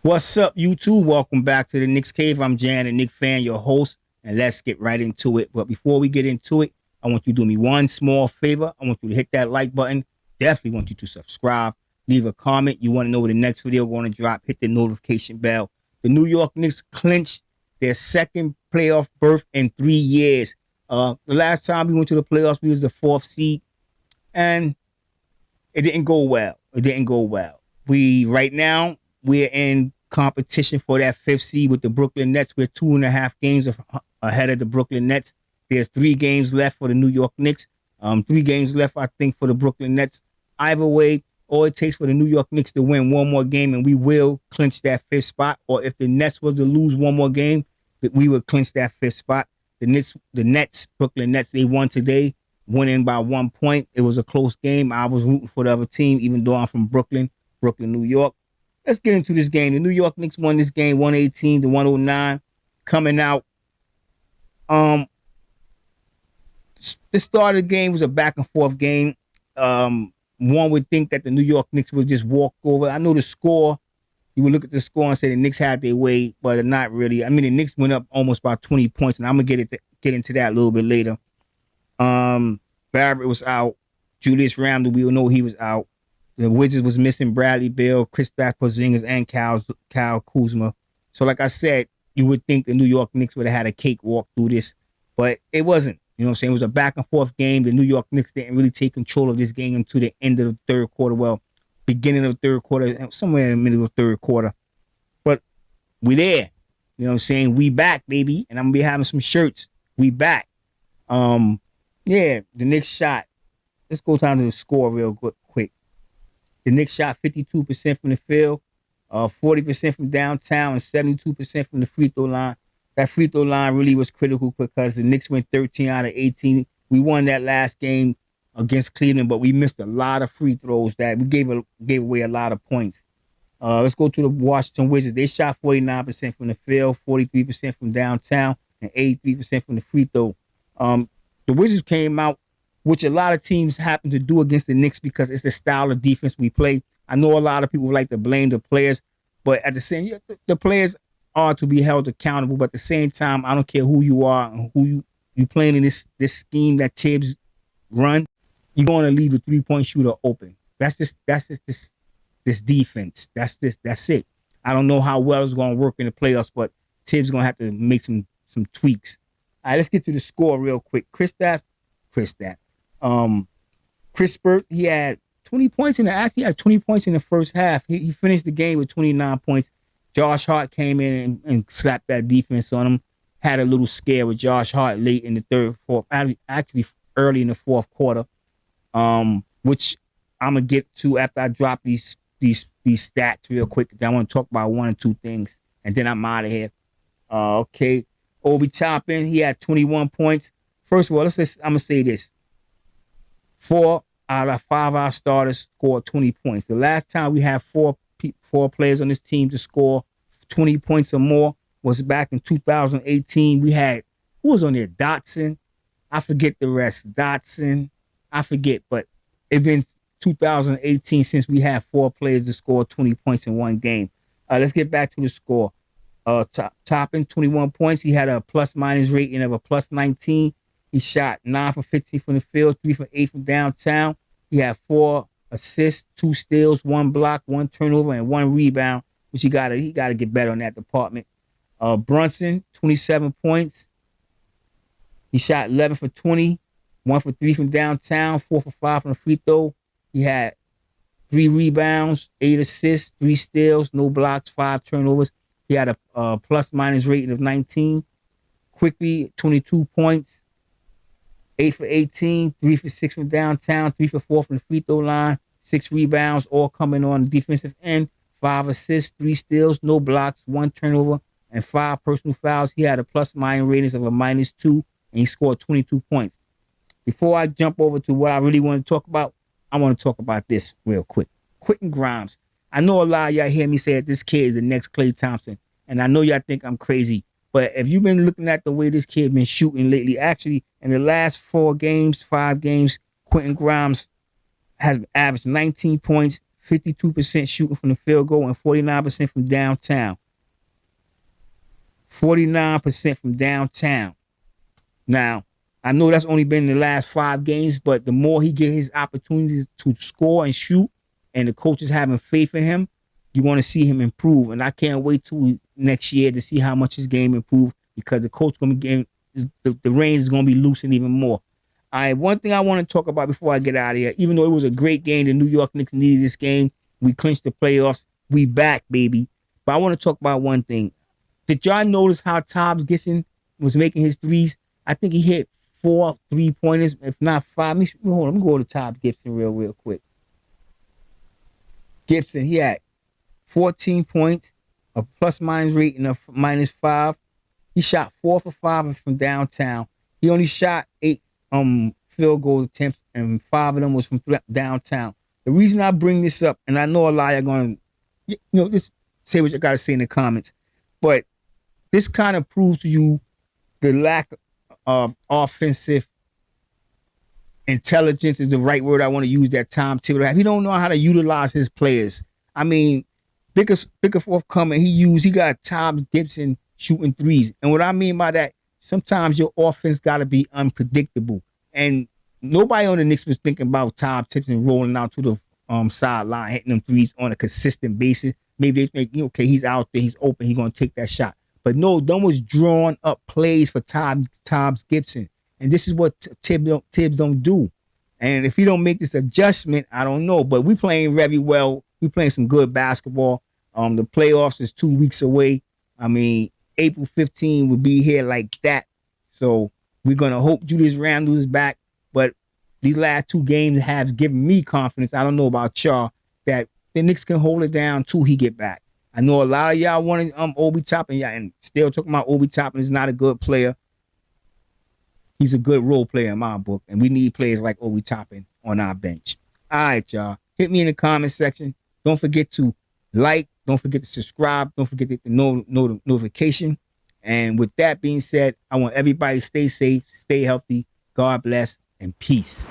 What's up, YouTube? Welcome back to the Knicks Cave. I'm Jan, a Knicks fan, your host, and let's get right into it. But before we get into it, I want you to do me one small favor. I want you to hit that like button. Definitely want you to subscribe. Leave a comment. You want to know where the next video going to drop. Hit the notification bell. The New York Knicks clinched their second playoff berth in 3 years. The last time we went to the playoffs, we was the 4th seed, and it didn't go well. Right now, we're in competition for that 5th seed with the Brooklyn Nets. We're 2.5 games ahead of the Brooklyn Nets. There's 3 games left for the New York Knicks. 3 games left, I think, for the Brooklyn Nets. Either way, all it takes for the New York Knicks to win one more game, and we will clinch that 5th spot. Or if the Nets was to lose one more game, we would clinch that 5th spot. The Brooklyn Nets, they won today, winning by 1 point. It was a close game. I was rooting for the other team, even though I'm from Brooklyn, New York. Let's get into this game. The New York Knicks won this game 118-109. Coming out. The start of the game was a back and forth game. One would think that the New York Knicks would just walk over. I know the score. You would look at the score and say the Knicks had their way, but not really. I mean, the Knicks went up almost by 20 points, and I'm gonna get into that a little bit later. Barrett was out. Julius Randle, we all know he was out. The Wizards was missing Bradley Beal, Kristaps Porzingis, and Kyle Kuzma. So, like I said, you would think the New York Knicks would have had a cakewalk through this, but it wasn't. You know what I'm saying? It was a back and forth game. The New York Knicks didn't really take control of this game until the end of the third quarter. Well, beginning of the third quarter, somewhere in the middle of the third quarter. But we there. You know what I'm saying? We back, baby. And I'm gonna be having some shirts. We back. Yeah, the Knicks shot. Let's go down to the score real quick. The Knicks shot 52% from the field, 40% from downtown, and 72% from the free throw line. That free throw line really was critical because the Knicks went 13 out of 18. We won that last game against Cleveland, but we missed a lot of free throws that we gave away a lot of points. Let's go to the Washington Wizards. They shot 49% from the field, 43% from downtown, and 83% from the free throw. The Wizards came out, which a lot of teams happen to do against the Knicks because it's the style of defense we play. I know a lot of people like to blame the players, but at the same time, the players are to be held accountable. But at the same time, I don't care who you are and who you playing in this scheme that Tibbs run. You're going to leave the 3-point shooter open. That's just this defense. That's it. I don't know how well it's going to work in the playoffs, but Tibbs going to have to make some tweaks. All right, let's get to the score real quick. Chris Burt, he had 20 points he had 20 points in the first half. He finished the game with 29 points. Josh Hart came in and slapped that defense on him. Had a little scare with Josh Hart late in the fourth, actually early in the fourth quarter. Which I'm gonna get to after I drop these stats real quick. I want to talk about 1 or 2 things, and then I'm out of here. Okay, Obi Toppin, he had 21 points. First of all, I'm gonna say this: 4 out of 5 our starters scored 20 points. The last time we had four players on this team to score 20 points or more was back in 2018. We had, who was on there? Dotson. I forget the rest. Dotson. I forget, but it's been 2018 since we had 4 players to score 20 points in one game. Let's get back to the score. Toppin, 21 points. He had a plus-minus rating of a plus 19. He shot 9 for 15 from the field, 3 for 8 from downtown. He had 4 assists, 2 steals, 1 block, 1 turnover, and 1 rebound, which he gotta get better on that department. Brunson, 27 points. He shot 11 for 20, 1 for 3 from downtown, 4 for 5 from the free throw. He had 3 rebounds, 8 assists, 3 steals, no blocks, 5 turnovers. He had a plus-minus rating of 19. Quickly, 22 points. 8 for 18, 3 for 6 from downtown, 3 for 4 from the free throw line, 6 rebounds, all coming on the defensive end, 5 assists, 3 steals, no blocks, 1 turnover, and 5 personal fouls. He had a plus-minus ratings of a -2, and he scored 22 points. Before I jump over to what I really want to talk about, I want to talk about this real quick. Quentin Grimes. I know a lot of y'all hear me say that this kid is the next Klay Thompson, and I know y'all think I'm crazy. But if you've been looking at the way this kid been shooting lately, actually in the last 5 games, Quentin Grimes has averaged 19 points, 52% shooting from the field goal and 49% from downtown. 49% from downtown. Now, I know that's only been in the last 5 games, but the more he get his opportunities to score and shoot, and the coaches having faith in him, you want to see him improve. And I can't wait till next year to see how much his game improves, because the coach going to be getting, the reins is going to be loosened even more. All right, one thing I want to talk about before I get out of here, even though it was a great game, the New York Knicks needed this game. We clinched the playoffs. We back, baby. But I want to talk about one thing. Did y'all notice how Tobbs Gibson was making his threes? I think he hit 4 3-pointers, if not 5. Hold on, let me go to Tobbs Gibson real quick. Gibson, he had 14 points, a plus-minus rating of -5. He shot 4 for 5 from downtown. He only shot 8 field goal attempts, and 5 of them was from downtown. The reason I bring this up, and I know a lot of going to, just say what you got to say in the comments, but this kind of proves to you the lack of offensive intelligence is the right word I want to use that Tom Thibodeau have. He don't know how to utilize his players. I mean, bigger forthcoming, he got Tobbs Gibson shooting threes. And what I mean by that, sometimes your offense got to be unpredictable. And nobody on the Knicks was thinking about Tobbs Gibson rolling out to the sideline, hitting them threes on a consistent basis. Maybe they think, okay, he's out there, he's open, he's going to take that shot. But no, them was drawing up plays for Tobbs Gibson. And this is what Tibbs don't do. And if he don't make this adjustment, I don't know. But we playing very well. We playing some good basketball. The playoffs is 2 weeks away. I mean, April 15 will be here like that. So we're going to hope Julius Randle is back. But these last 2 games have given me confidence. I don't know about y'all, that the Knicks can hold it down till he get back. I know a lot of y'all wanted Obi Toppin, and still talking about Obi Toppin is not a good player. He's a good role player in my book, and we need players like Obi Toppin on our bench. All right, y'all. Hit me in the comment section. Don't forget to like. Don't forget to subscribe. Don't forget to hit the notification. And with that being said, I want everybody to stay safe, stay healthy. God bless, and peace.